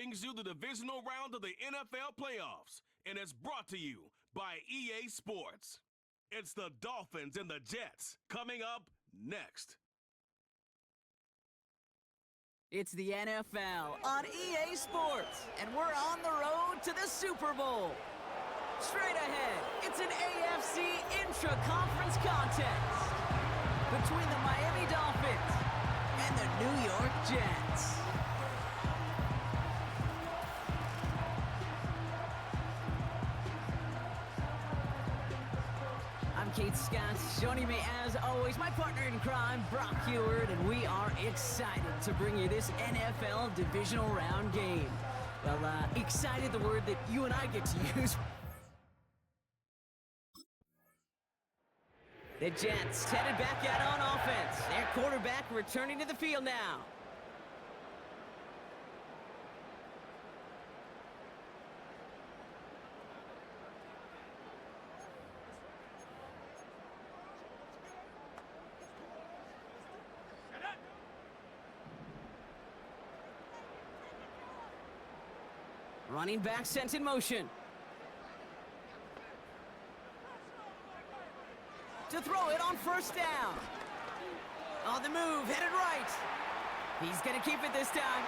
brings you the divisional round of the NFL playoffs, and it's brought to you by EA Sports. It's the Dolphins and the Jets coming up next. It's the NFL on EA Sports, and we're on the road to the Super Bowl. Straight ahead, it's an AFC intra-conference contest between the Miami Dolphins and the New York Jets. I'm Kate Scott, joining me as always, my partner in crime, Brock Heward, and we are excited to bring you this NFL Divisional Round game. Well, excited, the word that you and I get to use. The Jets headed back out on offense. Their quarterback returning to the field now. Running back sent in motion. To throw it on first down. On the move, headed right. He's going to keep it this time.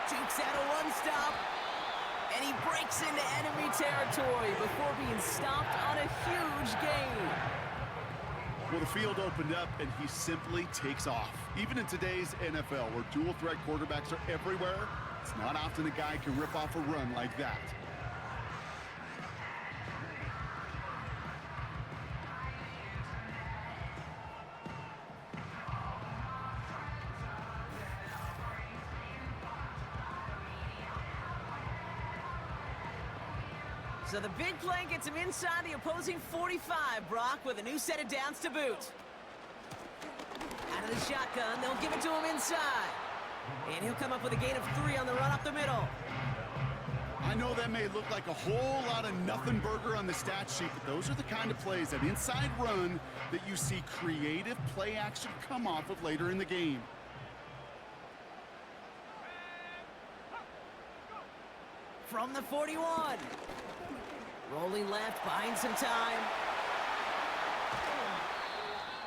Jukes out a one-stop. And he breaks into enemy territory before being stopped on a huge gain. Well, the field opened up, and he simply takes off. Even in today's NFL, where dual-threat quarterbacks are everywhere, it's not often a guy can rip off a run like that. So the big play gets him inside the opposing 45, Brock, with a new set of downs to boot. Out of the shotgun, they'll give it to him inside. And he'll come up with a gain of 3 on the run up the middle. I know that may look like a whole lot of nothing burger on the stat sheet, but those are the kind of plays, that inside run, that you see creative play action come off of later in the game. From the 41. Rolling left, buying some time.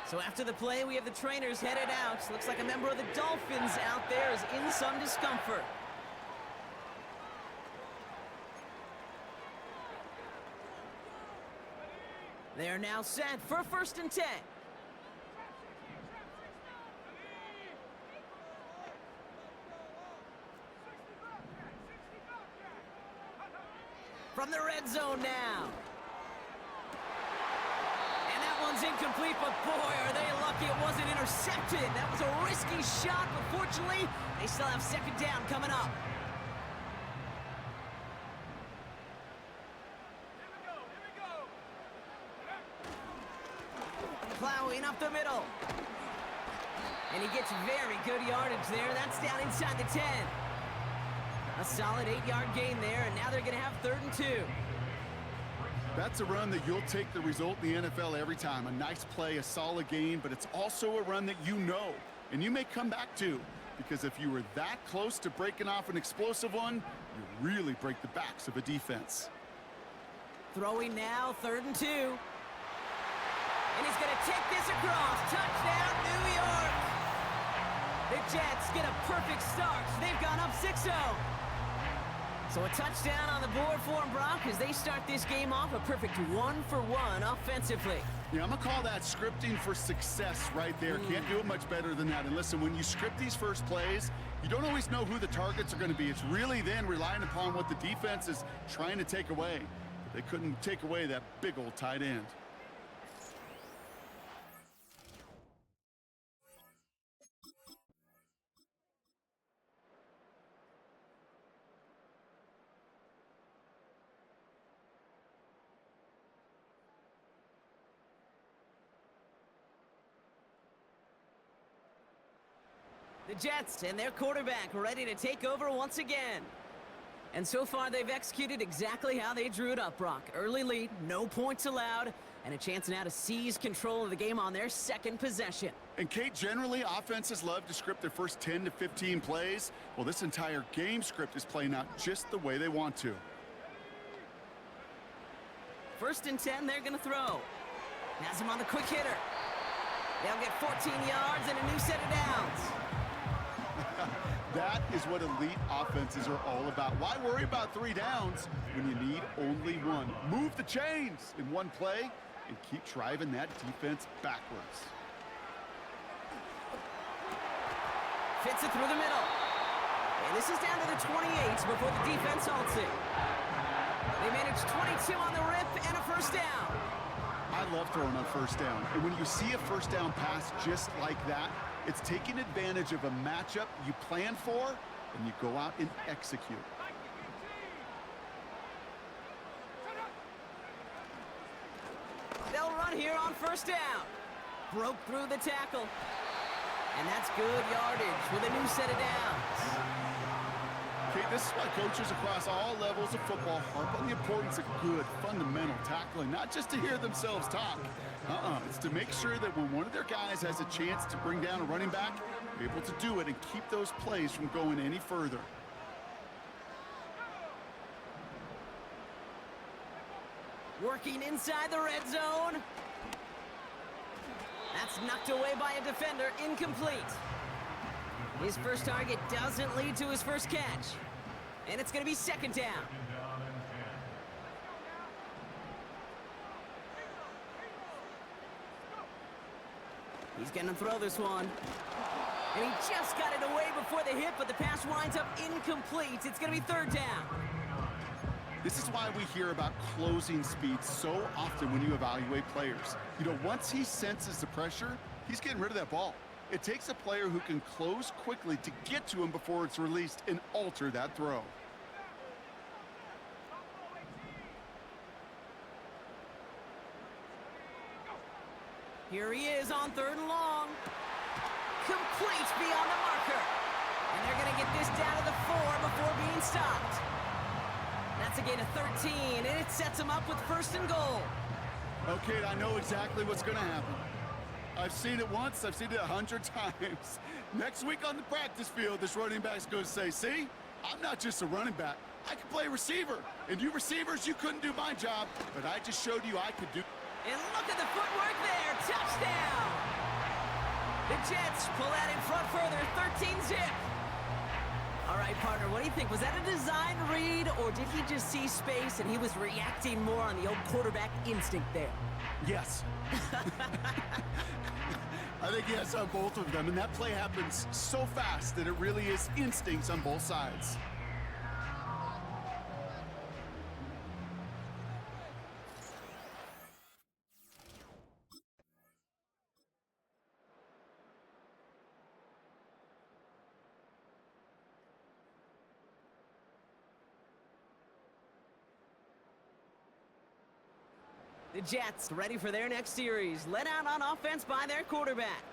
So after the play, we have the trainers headed out. Looks like a member of the Dolphins out there is in some discomfort. They're now set for 1st and 10. From the red zone now. And that one's incomplete, but boy, are they lucky it wasn't intercepted. That was a risky shot, but fortunately, they still have 2nd down coming up. Plowing up the middle. And he gets very good yardage there. That's down inside the 10. A solid 8-yard gain there, and now they're going to have 3rd and 2. That's a run that you'll take the result in the NFL every time. A nice play, a solid gain, but it's also a run that you know, and you may come back to, because if you were that close to breaking off an explosive one, you really break the backs of a defense. Throwing now, 3rd and 2. And he's going to take this across. Touchdown, New York! The Jets get a perfect start. They've gone up 6-0. So a touchdown on the board for them, Brock, as they start this game off a perfect 1-for-1 offensively. Yeah, I'm going to call that scripting for success right there. Can't do it much better than that. And listen, when you script these first plays, you don't always know who the targets are going to be. It's really then relying upon what the defense is trying to take away. But they couldn't take away that big old tight end. The Jets and their quarterback ready to take over once again. And so far, they've executed exactly how they drew it up, Brock. Early lead, no points allowed. And a chance now to seize control of the game on their second possession. And Kate, generally, offenses love to script their first 10 to 15 plays. Well, this entire game script is playing out just the way they want to. 1st and 10, they're going to throw. Has him on the quick hitter. They'll get 14 yards and a new set of downs. That is what elite offenses are all about. Why worry about 3 downs when you need only 1? Move the chains in one play and keep driving that defense backwards. Fits it through the middle. And this is down to the 28 before the defense halts it. They managed 22 on the rip and a first down. I love throwing on first down. And when you see a first down pass just like that, it's taking advantage of a matchup you plan for, and you go out and execute. They'll run here on first down. Broke through the tackle. And that's good yardage with a new set of downs. Okay, this is why coaches across all levels of football harp on the importance of good, fundamental tackling, not just to hear themselves talk. It's to make sure that when one of their guys has a chance to bring down a running back, they're able to do it and keep those plays from going any further. Working inside the red zone. That's knocked away by a defender, incomplete. His first target doesn't lead to his first catch. And it's going to be 2nd down. He's going to throw this one. And he just got it away before the hit, but the pass winds up incomplete. It's going to be 3rd down. This is why we hear about closing speed so often when you evaluate players. You know, once he senses the pressure, he's getting rid of that ball. It takes a player who can close quickly to get to him before it's released and alter that throw. Here he is on 3rd and long. Complete beyond the marker. And they're going to get this down to the 4 before being stopped. That's a gain of 13, and it sets him up with 1st and goal. Okay, I know exactly what's going to happen. I've seen it once, I've seen it 100 times. Next week on the practice field, this running back's going to say, see, I'm not just a running back. I can play receiver. And you receivers, you couldn't do my job, but I just showed you I could do. And look at the footwork there. Touchdown. The Jets pull that in front further, 13-zip. All right, partner, what do you think? Was that a design read, or did he just see space and he was reacting more on the old quarterback instinct there? Yes. I think yes on both of them, and that play happens so fast that it really is instincts on both sides. The Jets ready for their next series, led out on offense by their quarterback.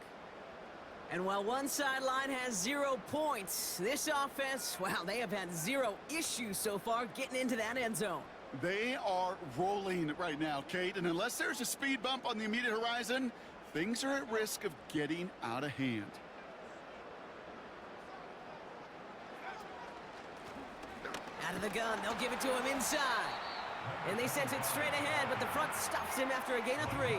And while one sideline has 0 points, this offense, well, they have had 0 issues so far getting into that end zone. They are rolling right now, Kate, and unless there's a speed bump on the immediate horizon, things are at risk of getting out of hand. Out of the gun, they'll give it to him inside. And they sent it straight ahead, but the front stops him after a gain of 3.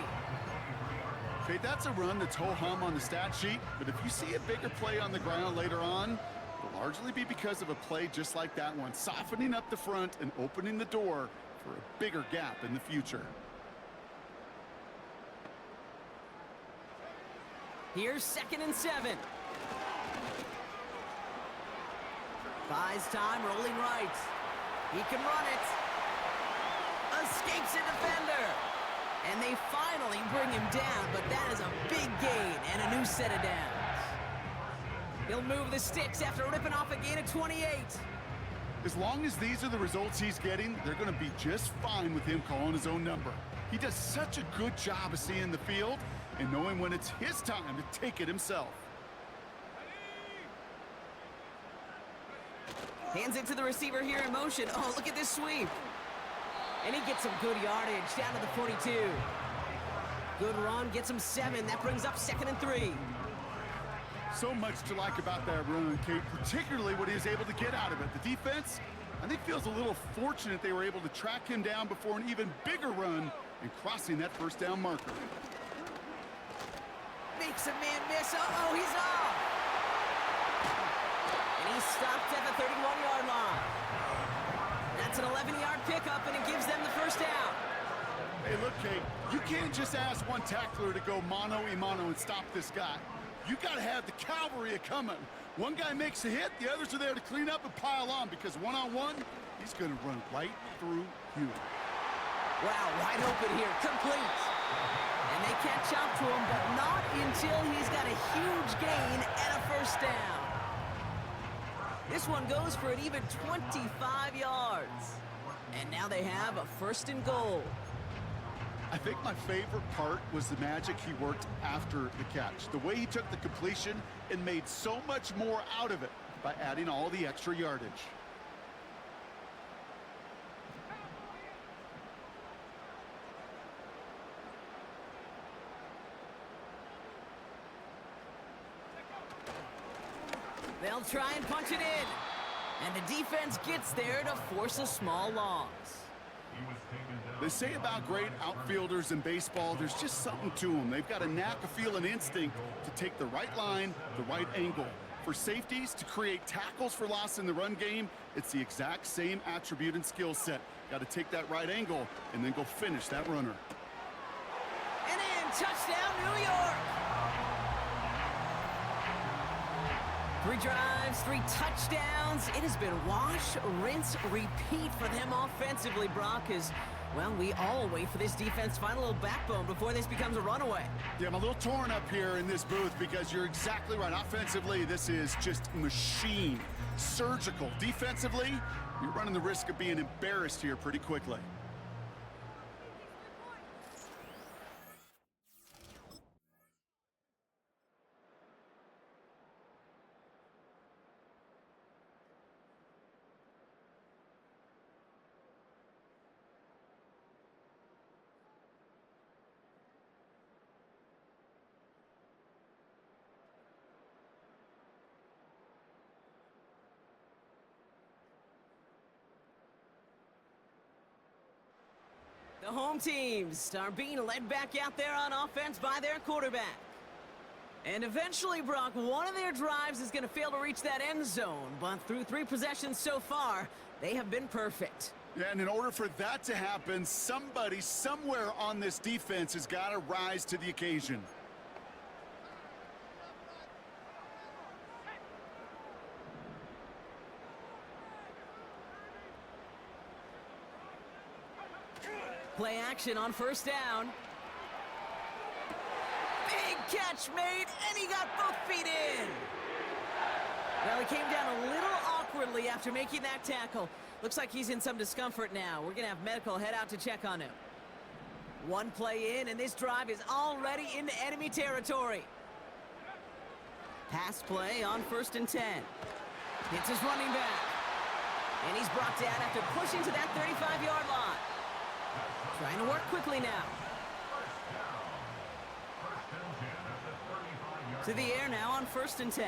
Okay, that's a run that's ho-hum on the stat sheet, but if you see a bigger play on the ground later on, it'll largely be because of a play just like that one, softening up the front and opening the door for a bigger gap in the future. Here's 2nd and 7. Buys time, rolling right. He can run it. Escapes a defender. And they finally bring him down, but that is a big gain and a new set of downs. He'll move the sticks after ripping off a gain of 28. As long as these are the results he's getting, they're going to be just fine with him calling his own number. He does such a good job of seeing the field and knowing when it's his time to take it himself. Hands it to the receiver here in motion. Oh, look at this sweep. And he gets some good yardage down to the 42. Good run, gets him 7. That brings up 2nd and 3. So much to like about that run, Kate, particularly what he was able to get out of it. The defense, I think, feels a little fortunate they were able to track him down before an even bigger run and crossing that first down marker. Makes a man miss. Uh-oh, he's off. And he's stopped at the 31-yard line. That's an 11-yard pickup, and it gives them the first down. Hey, look, Kate, you can't just ask one tackler to go mano-a-mano and stop this guy. You got to have the cavalry coming. One guy makes a hit, the others are there to clean up and pile on, because one-on-one, he's going to run right through you. Wow, wide open here, complete. And they catch up to him, but not until he's got a huge gain and a first down. This one goes for an even 25 yards. And now they have a 1st and goal. I think my favorite part was the magic he worked after the catch. The way he took the completion and made so much more out of it by adding all the extra yardage. They'll try and punch it in. And the defense gets there to force a small loss. They say about great outfielders in baseball, there's just something to them. They've got a knack, a feel, and instinct to take the right line, the right angle. For safeties, to create tackles for loss in the run game, it's the exact same attribute and skill set. Got to take that right angle and then go finish that runner. And in, touchdown, New York! 3 drives, 3 touchdowns. It has been wash, rinse, repeat for them offensively, Brock, as, well, we all wait for this defense to find a little backbone before this becomes a runaway. Yeah, I'm a little torn up here in this booth because you're exactly right. Offensively, this is just machine, surgical. Defensively, you're running the risk of being embarrassed here pretty quickly. The home teams are being led back out there on offense by their quarterback. And eventually, Brock, one of their drives is going to fail to reach that end zone. But through 3 possessions so far, they have been perfect. Yeah, and in order for that to happen, somebody somewhere on this defense has got to rise to the occasion. Play action on 1st down. Big catch made, and he got both feet in. Well, he came down a little awkwardly after making that tackle. Looks like he's in some discomfort now. We're going to have medical head out to check on him. 1 play in, and this drive is already into enemy territory. Pass play on 1st and 10. Hits his running back. And he's brought down after pushing to that 35-yard line. Trying to work quickly now. To the air now on 1st and 10.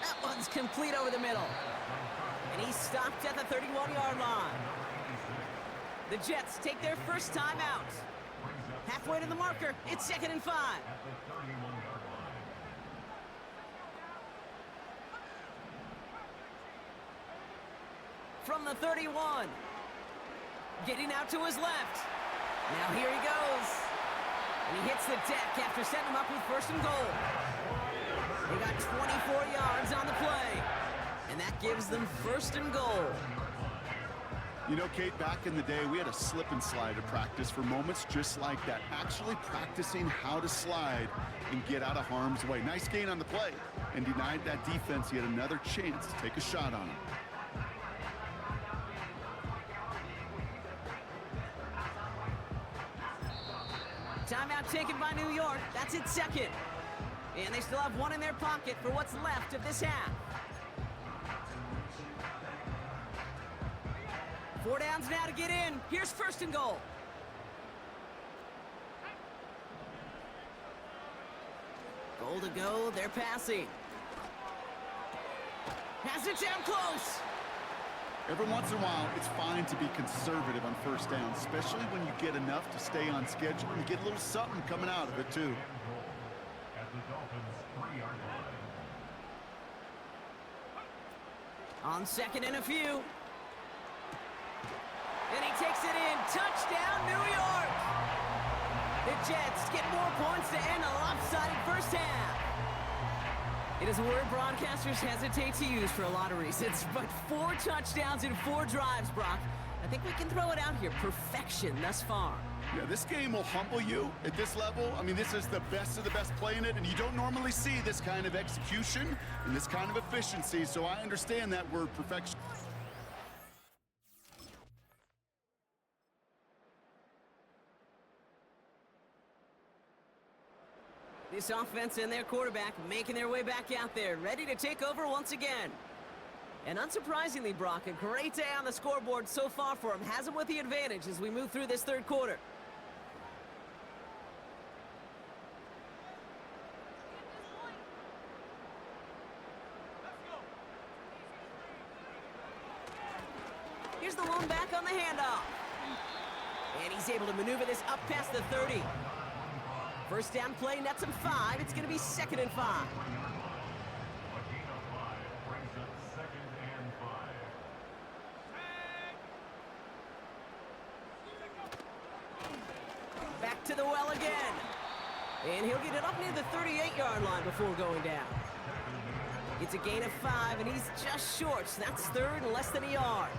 That one's complete over the middle. And he's stopped at the 31-yard line. The Jets take their first time out. Halfway to the marker, it's 2nd and 5. From the 31. Getting out to his left. Now here he goes. And he hits the deck after setting him up with 1st and goal. They got 24 yards on the play. And that gives them 1st and goal. You know, Kate, back in the day, we had a slip and slide at practice for moments just like that. Actually practicing how to slide and get out of harm's way. Nice gain on the play. And denied that defense yet another chance to take a shot on him. Timeout taken by New York. That's its 2nd. And they still have 1 in their pocket for what's left of this half. 4 downs now to get in. Here's 1st and goal. Goal to go, they're passing. Has it down close. Every once in a while, it's fine to be conservative on first down, especially when you get enough to stay on schedule and get a little something coming out of it, too. At the Dolphins' 3-yard line. On second and a few. And he takes it in. Touchdown, New York! The Jets get more points to end a lopsided first half. It is a word broadcasters hesitate to use for a lot of reasons, but 4 touchdowns in 4 drives, Brock. I think we can throw it out here. Perfection thus far. Yeah, this game will humble you at this level. I mean, this is the best of the best playing it, and you don't normally see this kind of execution and this kind of efficiency, so I understand that word perfection. This offense and their quarterback making their way back out there, ready to take over once again. And unsurprisingly, Brock, a great day on the scoreboard so far for him. Has him with the advantage as we move through this third quarter. Here's the lone back on the handoff. And he's able to maneuver this up past the 30. First down play nets him 5. It's going to be 2nd and 5. A gain of 5 brings up 2nd and 5. Back to the well again. And he'll get it up near the 38-yard line before going down. It's a gain of 5, and he's just short. So that's 3rd and less than a yard.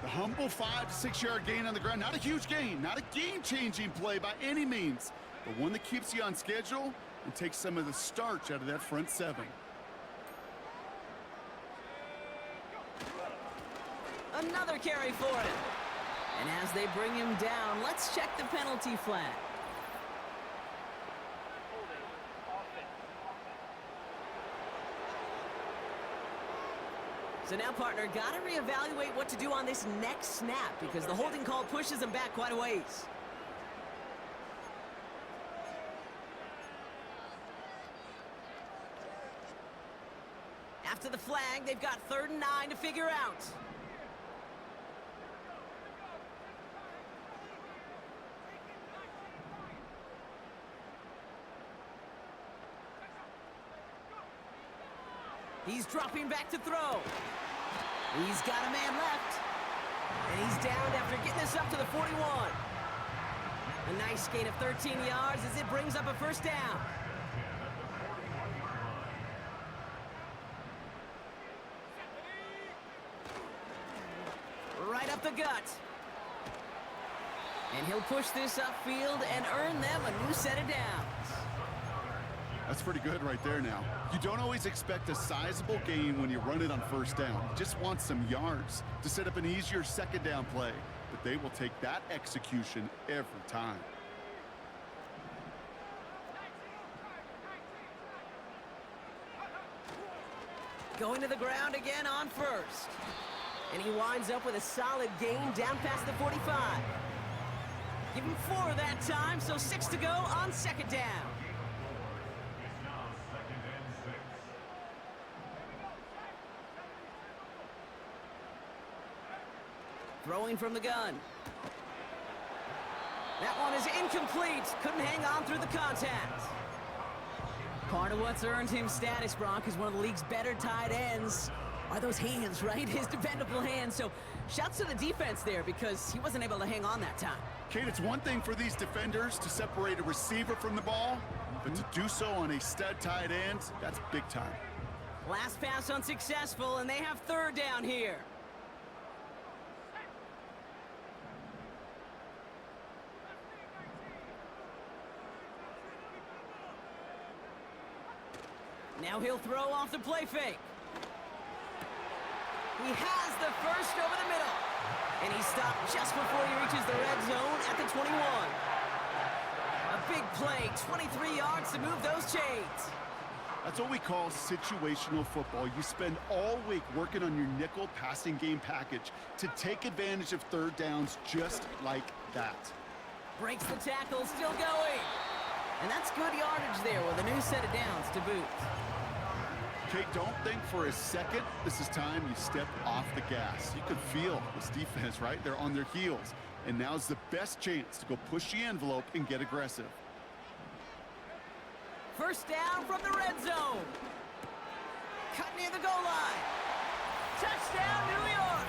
The humble 5 to 6 yard gain on the ground. Not a huge gain, not a game-changing play by any means, but one that keeps you on schedule and takes some of the starch out of that front 7. Another carry for him. And as they bring him down, let's check the penalty flag. So now, partner, got to reevaluate what to do on this next snap because the holding call pushes him back quite a ways. After the flag, they've got 3rd and 9 to figure out. He's dropping back to throw. He's got a man left. And he's downed after getting this up to the 41. A nice gain of 13 yards as it brings up a first down. Right up the gut. And he'll push this upfield and earn them a new set of downs. That's pretty good right there now. You don't always expect a sizable gain when you run it on first down. You just want some yards to set up an easier second down play. But they will take that execution every time. Going to the ground again on first. And he winds up with a solid gain down past the 45. Give him 4 that time, so 6 to go on second down. It's now 2nd and 6. Throwing from the gun. That one is incomplete. Couldn't hang on through the contact. Part of what's earned him status, Brock, is one of the league's better tight ends. Are those hands, right? His dependable hands. So shouts to the defense there because he wasn't able to hang on that time. Kate, it's one thing for these defenders to separate a receiver from the ball, but to do so on a stud tight end, that's big time. Last pass unsuccessful, and they have 3rd down here. Now he'll throw off the play fake. He has the first over the middle. And he stopped just before he reaches the red zone at the 21. A big play, 23 yards to move those chains. That's what we call situational football. You spend all week working on your nickel passing game package to take advantage of 3rd downs just like that. Breaks the tackle, still going. And that's good yardage there with a new set of downs to boot. Okay, don't think for a second this is time you step off the gas. You could feel this defense, right? They're on their heels. And now's the best chance to go push the envelope and get aggressive. First down from the red zone. Cut near the goal line. Touchdown, New York.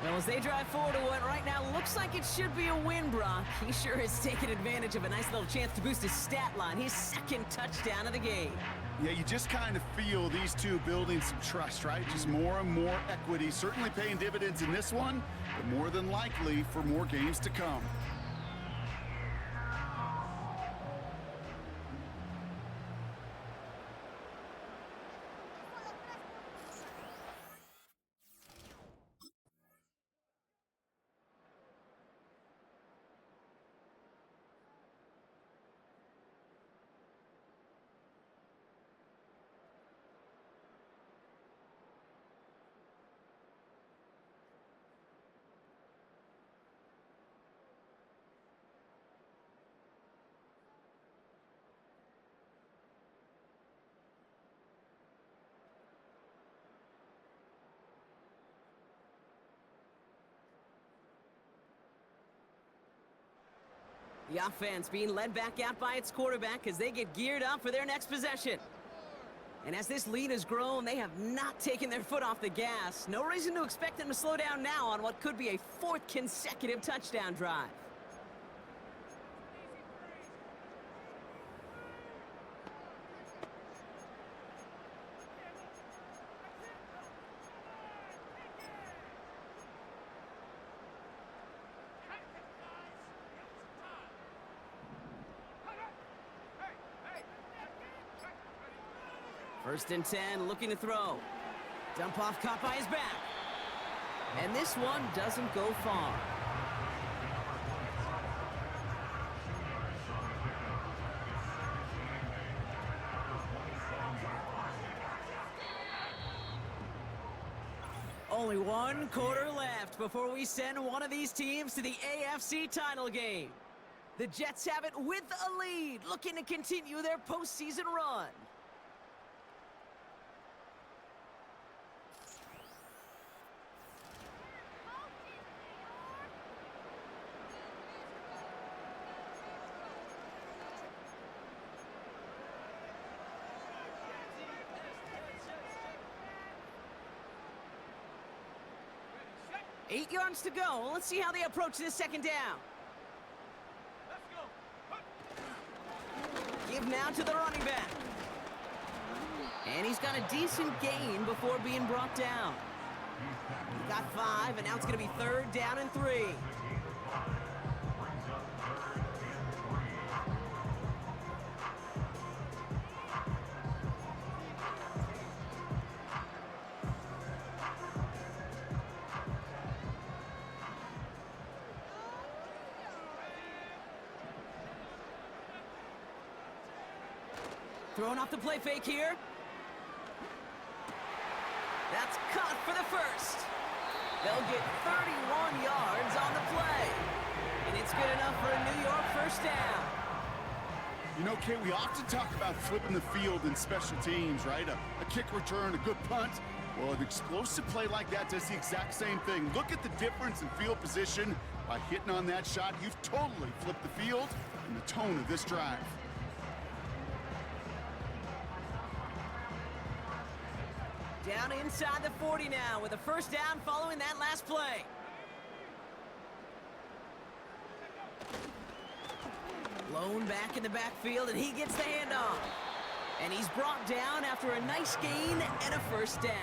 Well, as they drive forward to what right now looks like it should be a win, Brock. He sure has taken advantage of a nice little chance to boost his stat line. His second touchdown of the game. Yeah, you just kind of feel these two building some trust, right? Just more and more equity. Certainly paying dividends in this one, but more than likely for more games to come. The offense being led back out by its quarterback as they get geared up for their next possession. And as this lead has grown, they have not taken their foot off the gas. No reason to expect them to slow down now on what could be a fourth consecutive touchdown drive. First and 10, looking to throw. Dump off caught by his back. And this one doesn't go far. Only one quarter left before we send one of these teams to the AFC title game. The Jets have it with a lead, looking to continue their postseason run. Eight yards to go. Let's see how they approach this second down. Give now to the running back. And he's got a decent gain before being brought down. He got 5, and now it's going to be third down and 3. Throwing off the play fake here. That's caught for the first. They'll get 31 yards on the play. And it's good enough for a New York first down. You know, Kate, we often talk about flipping the field in special teams, right? A kick return, a good punt. Well, an explosive play like that does the exact same thing. Look at the difference in field position. By hitting on that shot, you've totally flipped the field and the tone of this drive. Down inside the 40 now with a first down following that last play. Blown back in the backfield, and he gets the handoff. And he's brought down after a nice gain and a first down.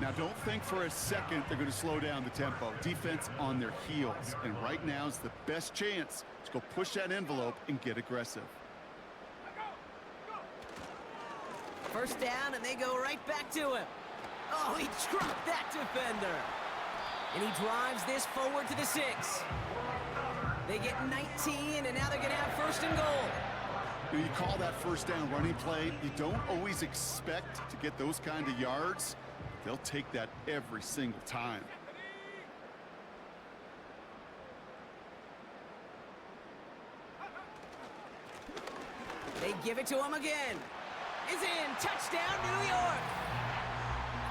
Now, don't think for a second they're going to slow down the tempo. Defense on their heels. And right now is the best chance to go push that envelope and get aggressive. First down, and they go right back to him. Oh, he dropped that defender. And he drives this forward to the 6. They get 19, and now they're going to have first and goal. You call that first down running play. You don't always expect to get those kind of yards. They'll take that every single time. They give it to him again. Is in. Touchdown, New York.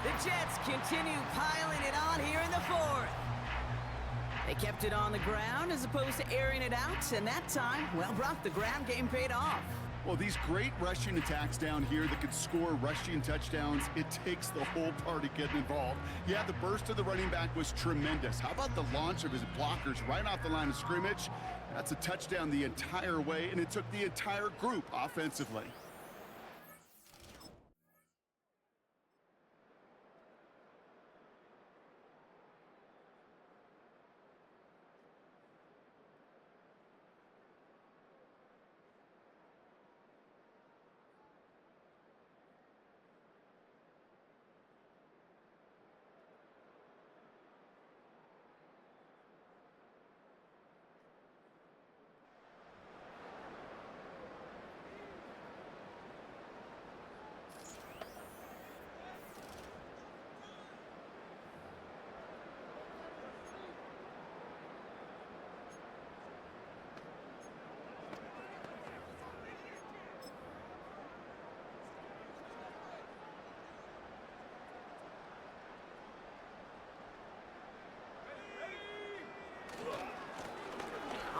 The Jets continue piling it on here in the fourth. They kept it on the ground as opposed to airing it out, and that time, well, Brock, the ground game paid off. Well, these great rushing attacks down here that could score rushing touchdowns, it takes the whole party getting involved. Yeah, the burst of the running back was tremendous. How about the launch of his blockers right off the line of scrimmage? That's a touchdown the entire way, and it took the entire group offensively.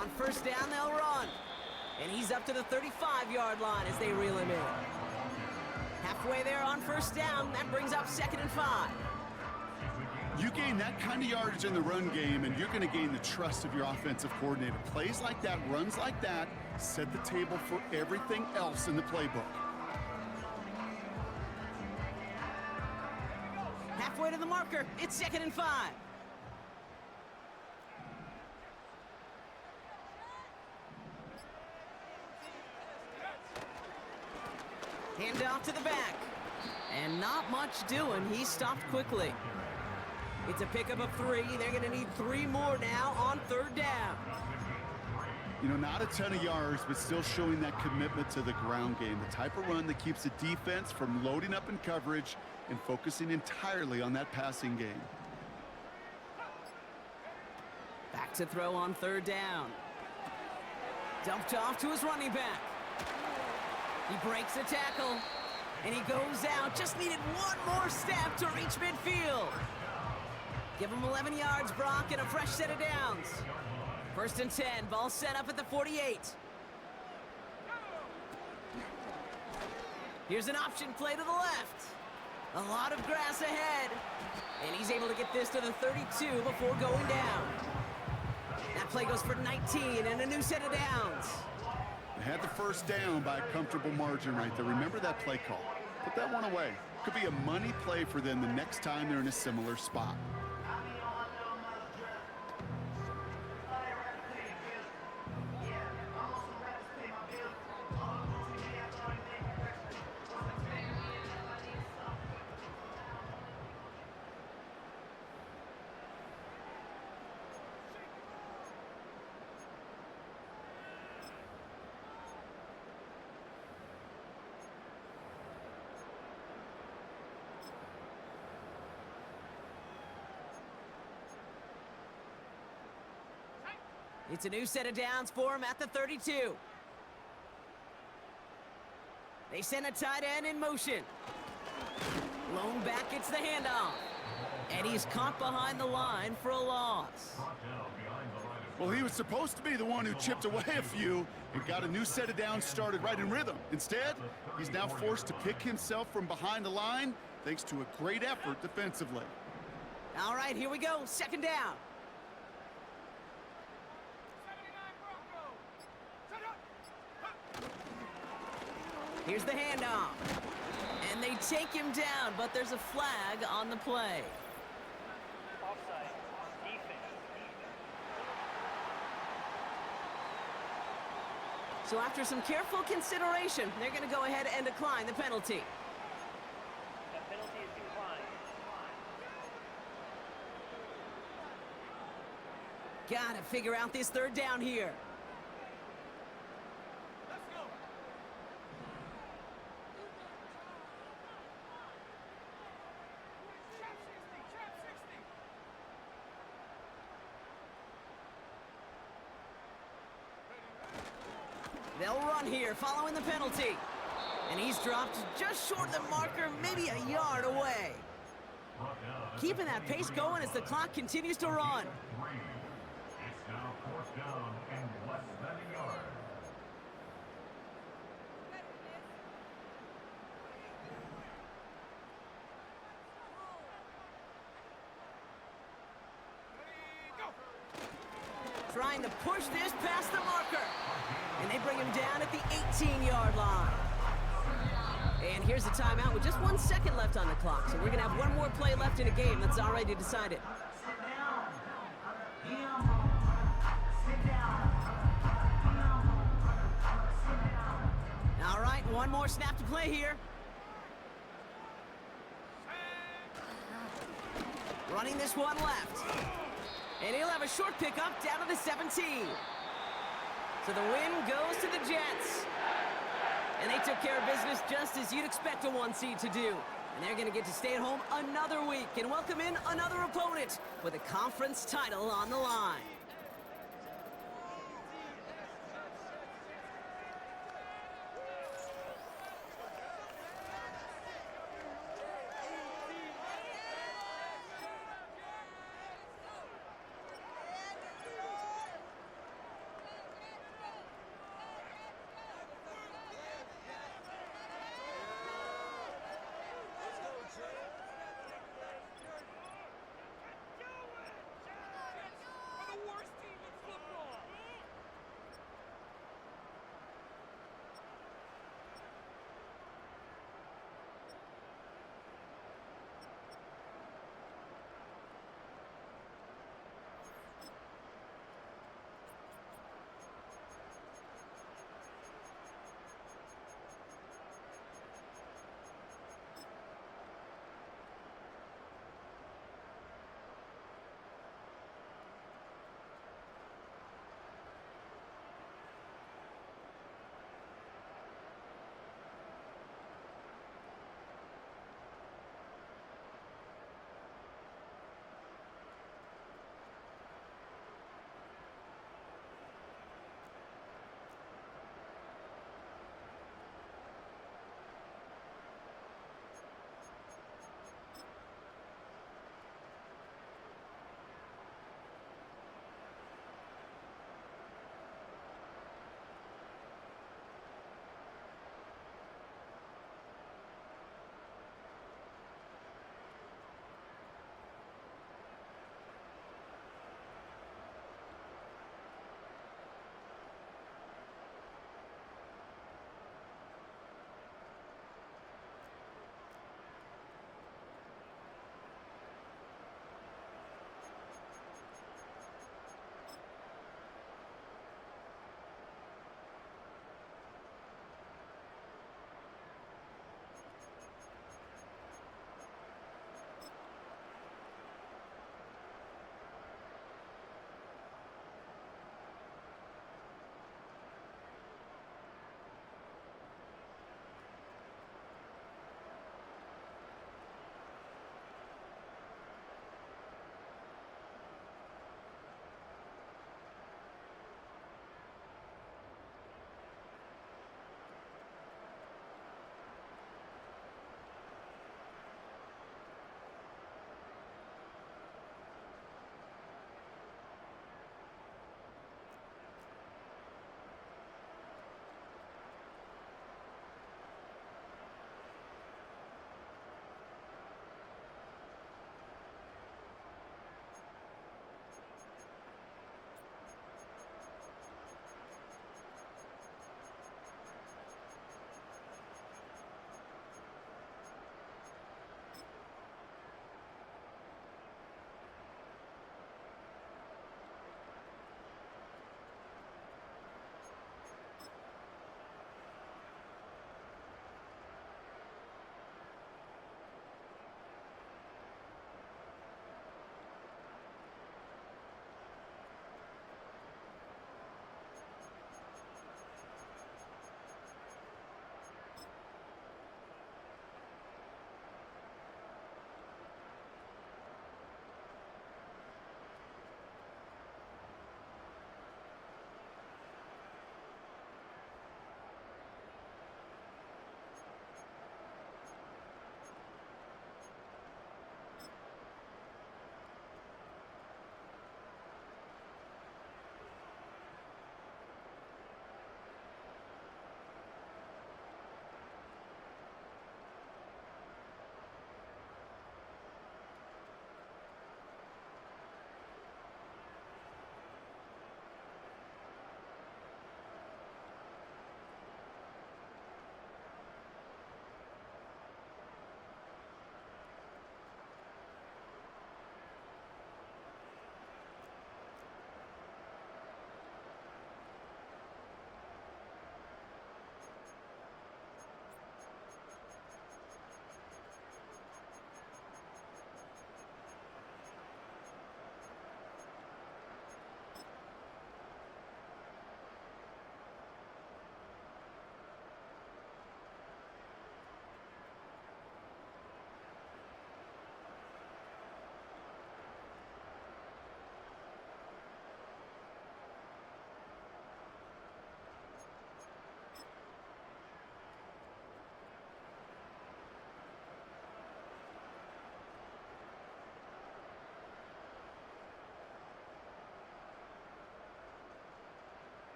On first down, they'll run. And he's up to the 35-yard line as they reel him in. Halfway there on first down, that brings up 2nd and 5. You gain that kind of yardage in the run game, and you're going to gain the trust of your offensive coordinator. Plays like that, runs like that, set the table for everything else in the playbook. Halfway to the marker, it's 2nd and 5. Hand off to the back. And not much doing. He stopped quickly. It's a pickup of 3. They're going to need 3 more now on 3rd down. You know, not a ton of yards, but still showing that commitment to the ground game. The type of run that keeps the defense from loading up in coverage and focusing entirely on that passing game. Back to throw on 3rd down. Dumped off to his running back. He breaks a tackle, and he goes out. Just needed one more step to reach midfield. Give him 11 yards, Brock, and a fresh set of downs. 1st and 10, ball set up at the 48. Here's an option play to the left. A lot of grass ahead, and he's able to get this to the 32 before going down. That play goes for 19 and a new set of downs. They had the first down by a comfortable margin right there. Remember that play call. Put that one away. Could be a money play for them the next time they're in a similar spot. It's a new set of downs for him at the 32. They send a tight end in motion. Blown back gets the handoff. And he's caught behind the line for a loss. Well, he was supposed to be the one who chipped away a few and got a new set of downs started right in rhythm. Instead, he's now forced to pick himself from behind the line thanks to a great effort defensively. All right, here we go. 2nd down. Here's the handoff. And they take him down, but there's a flag on the play. Offside. Defense. So after some careful consideration, they're going to go ahead and decline the penalty. The penalty is declined. Gotta figure out this 3rd down here. They'll run here following the penalty. And he's dropped just short of the marker, maybe a yard away. Keeping that pace going as the clock continues to run. It's now 4th down and less than a yard. Trying to push this past the marker. And they bring him down at the 18-yard line. And here's the timeout with just 1 second left on the clock. So we're going to have one more play left in a game that's already decided. All right, one more snap to play here. Running this one left. And he'll have a short pickup down to the 17. So the win goes to the Jets. And they took care of business just as you'd expect a 1 seed to do. And they're going to get to stay at home another week and welcome in another opponent with a conference title on the line.